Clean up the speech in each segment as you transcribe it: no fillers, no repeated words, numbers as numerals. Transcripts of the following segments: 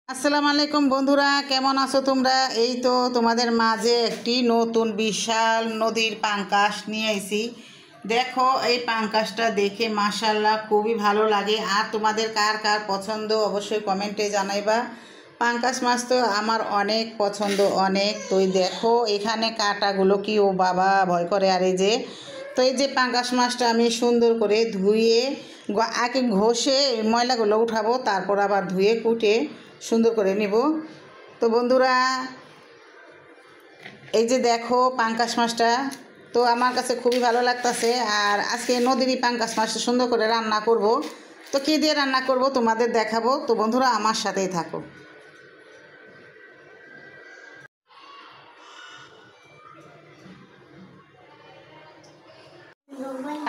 আসসালামু আলাইকুম বন্ধুরা, কেমন আছো তোমরা? এই তো তোমাদের মাঝে একটি নতুন বিশাল নদীর পাঙ্কাশ নিয়ে আইছি। দেখো, এই পাঙ্কাশটা দেখে মাশাআল্লাহ খুবই ভালো লাগে। আর তোমাদের কার কার পছন্দ অবশ্যই কমেন্টে জানাইবা। পাঙ্কাশ মাছ তো আমার অনেক পছন্দ, অনেক। তো দেখো এখানে কাঁটাগুলো কি, ও বাবা ভয় করে। আর এই যে পাঙ্কাশ মাছটা আমি সুন্দর করে ধুয়ে আগে ঘষে ময়লাগুলো উঠাবো, তারপর আবার ধুয়ে কুটে সুন্দর করে নিব। তো বন্ধুরা, এই যে দেখো পাঙ্কাশ মাছটা তো আমার কাছে খুবই ভালো লাগতেছে। আর আজকে নদীরই পাঙ্কাশ মাছটা সুন্দর করে রান্না করব। তো কী দিয়ে রান্না করব তোমাদের দেখাবো। তো বন্ধুরা আমার সাথেই থাকো।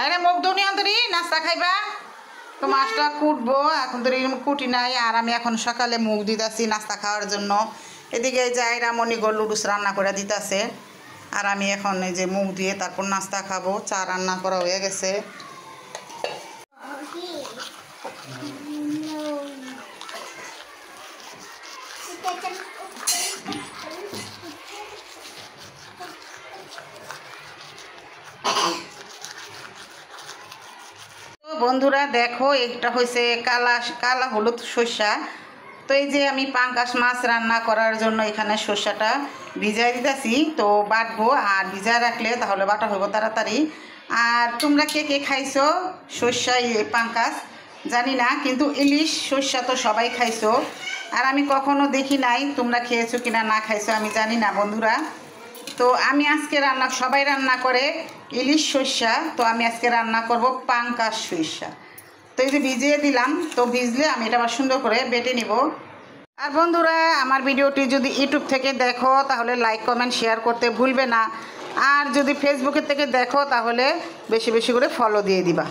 আরে মুখ ধুনি অন্তরি নাস্তা খাইবা। তো মাছটা কুটবো, এখন তো কুটি নাই। আর আমি এখন সকালে মুখ দিতেছি নাস্তা খাওয়ার জন্য। এদিকে এই যে আইরা মণিগর লুডুস রান্না করে দিতেছে। আর আমি এখন এই যে মুখ দিয়ে তারপর নাস্তা খাবো। চা রান্না করা হয়ে গেছে। বন্ধুরা দেখো, এটা হয়েছে কালা কালা হলুদ সর্ষা। তো এই যে আমি পাঙ্কাশ মাছ রান্না করার জন্য এখানে সর্ষাটা ভিজাই দিতেছি। তো বাটবো, আর ভিজায় রাখলে তাহলে বাটা হইব তাড়াতাড়ি। আর তোমরা কে কে খাইছো সর্ষা পাঙ্কাশ জানি না, কিন্তু ইলিশ সর্ষা তো সবাই খাইছো। আর আমি কখনো দেখি নাই, তোমরা খেয়েছো কিনা না খাইছো আমি জানি না বন্ধুরা। তো আমি আজকে সবাই রান্না করে ইলিশ সর্ষা, তো আমি আজকে রান্না করব পাঙ্কাশ সর্ষা। তো এই যে ভিজিয়ে দিলাম, তো ভিজলে আমি এটা আবার সুন্দর করে বেটে নিব। আর বন্ধুরা, আমার ভিডিওটি যদি ইউটিউব থেকে দেখো তাহলে লাইক কমেন্ট শেয়ার করতে ভুলবে না। আর যদি ফেসবুকের থেকে দেখো তাহলে বেশি বেশি করে ফলো দিয়ে দিবা।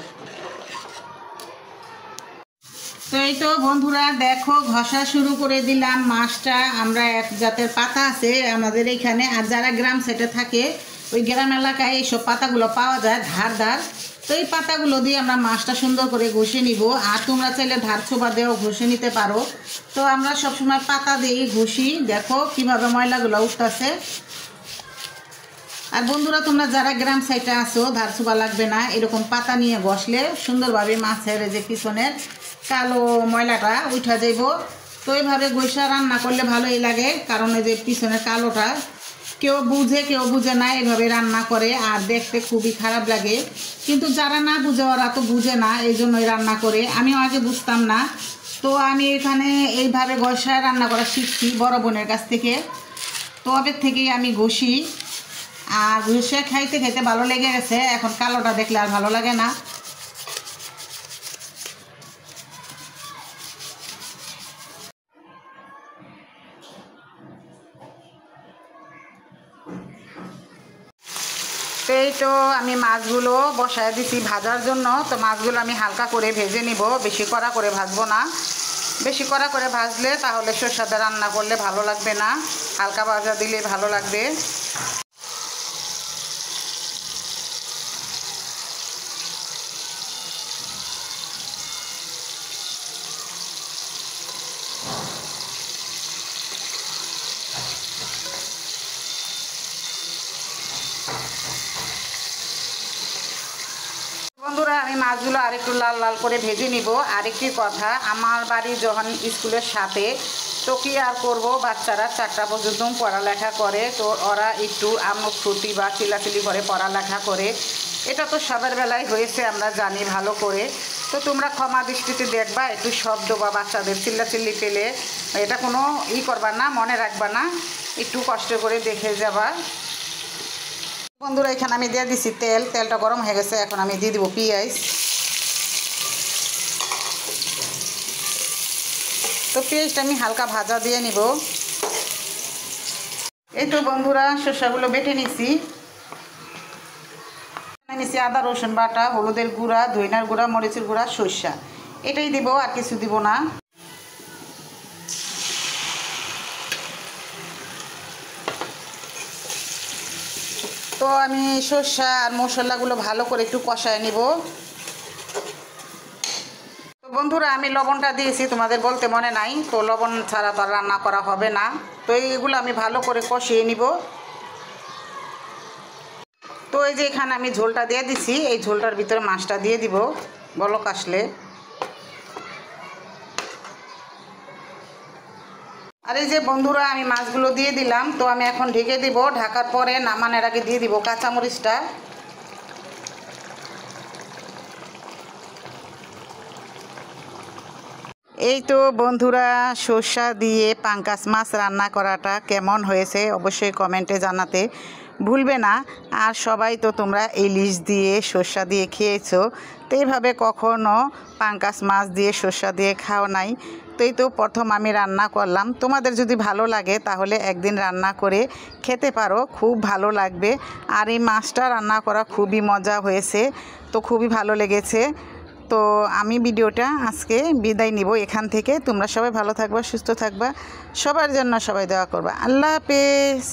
তো এই তো বন্ধুরা দেখো, ঘষা শুরু করে দিলাম মাছটা। আমরা এক জাতের পাতা আছে আমাদের এইখানে, আর যারা গ্রাম সাইডে থাকে ওই গ্রাম এলাকায় এইসব পাতাগুলো পাওয়া যায় ধার ধার। তো এই পাতাগুলো দিয়ে আমরা মাছটা সুন্দর করে ঘষে নিব। আর তোমরা চাইলে ধার ছোবা দিয়েও ঘষে নিতে পারো। তো আমরা সবসময় পাতা দিয়েই ঘষি। দেখো কিভাবে ময়লাগুলো উঠতেছে। আর বন্ধুরা, তোমরা যারা গ্রাম সাইডে আসো ধার ছোবা লাগবে না, এরকম পাতা নিয়ে ঘষলে সুন্দরভাবে মাছের যে পিছনের কালো ময়লাটা উঠা যাইব। তো এইভাবে ঘষা রান্না করলে ভালোই লাগে, কারণ এই যে পিছনের কালোটা কেউ বুঝে কেউ বুঝে না, এইভাবে রান্না করে আর দেখতে খুবই খারাপ লাগে। কিন্তু যারা না বুঝে ওরা তো বুঝে না, এই জন্যই রান্না করে। আমিও আগে বুঝতাম না। তো আমি এখানে এইভাবে ঘষায় রান্না করা শিখছি বড় বোনের কাছ থেকে। তো ওদের থেকেই আমি ঘষি। আর ঘষে খাইতে খাইতে ভালো লেগে গেছে, এখন কালোটা দেখলে আর ভালো লাগে না। এই তো আমি মাছগুলো বসায় দিছি ভাজার জন্য। তো মাছগুলো আমি হালকা করে ভেজে নিব, বেশি কড়া করে ভাজবো না। বেশি কড়া করে ভাজলে তাহলে সরষেটা রান্না করলে ভালো লাগবে না, হালকা ভাজা দিলে ভালো লাগবে। বন্ধুরা, আমি মাছগুলো আরেকটু লাল লাল করে ভেজে নিব। আরেকটি কথা, আমার বাড়ি যখন স্কুলের সাথে, তো কি আর করবো, বাচ্চারা 4টা পর্যন্ত পড়ালেখা করে। তো ওরা একটু আমোদ-ফুর্তি বা চিল্লাচিল্লি করে পড়ালেখা করে। এটা তো সবার বেলায় হয়েছে, আমরা জানি ভালো করে। তো তোমরা ক্ষমা দৃষ্টিতে দেখবা, একটু শব্দ বা বাচ্চাদের চিল্লাচিল্লি পেলে এটা কোনো করবা না, মনে রাখবা না, একটু কষ্ট করে দেখে যাবা। বন্ধুরা, এখানে আমি দিয়ে দিছি তেল। তেলটা গরম হয়ে গেছে, এখন আমি দিয়ে দিব পেঁয়াজ। তো পেঁয়াজটা আমি হালকা ভাজা দিয়ে নিব। এই তো বন্ধুরা, শসাগুলো বেটে নিছি। নিছি আদা রসুন বাটা, হলুদের গুঁড়া, ধইনার গুঁড়া, মরিচের গুঁড়া, সরষা, এটাই দিব, আর কিছু দিব না। তো আমি সরষা আর মশলাগুলো ভালো করে একটু কষায় নিব। তো বন্ধুরা আমি লবণটা দিয়েছি, তোমাদের বলতে মনে নাই, তো লবণ ছাড়া তো আর রান্না করা হবে না। তো এইগুলো আমি ভালো করে কষিয়ে নিব। তো এই যে এখানে আমি ঝোলটা দিয়ে দিছি, এই ঝোলটার ভিতরে মাছটা দিয়ে দিব বলক আসলে। আর এই যে বন্ধুরা আমি মাছগুলো দিয়ে দিলাম। তো আমি এখন ঢেকে দিব, ঢাকার পরে নামানোর আগে দিয়ে দিব কাঁচামরিচটা। এই তো বন্ধুরা সর্ষা দিয়ে পাঙ্গাস মাছ রান্না করাটা কেমন হয়েছে অবশ্যই কমেন্টে জানাতে ভুলবে না। আর সবাই তো তোমরা ইলিশ দিয়ে সর্ষা দিয়ে খেয়েছো, তো এইভাবে কখনো পাঙ্গাস মাছ দিয়ে সর্ষা দিয়ে খাও নাই। তো এই তো প্রথম আমি রান্না করলাম, তোমাদের যদি ভালো লাগে তাহলে একদিন রান্না করে খেতে পারো, খুব ভালো লাগবে। আর এই মাছটা রান্না করা খুবই মজা হয়েছে, তো খুবই ভালো লেগেছে। তো আমি ভিডিওটা আজকে বিদায় নিব এখান থেকে। তোমরা সবাই ভালো থাকবা, সুস্থ থাকবা, সবার জন্য সবাই দোয়া করবা। আল্লাহ হাফেজ।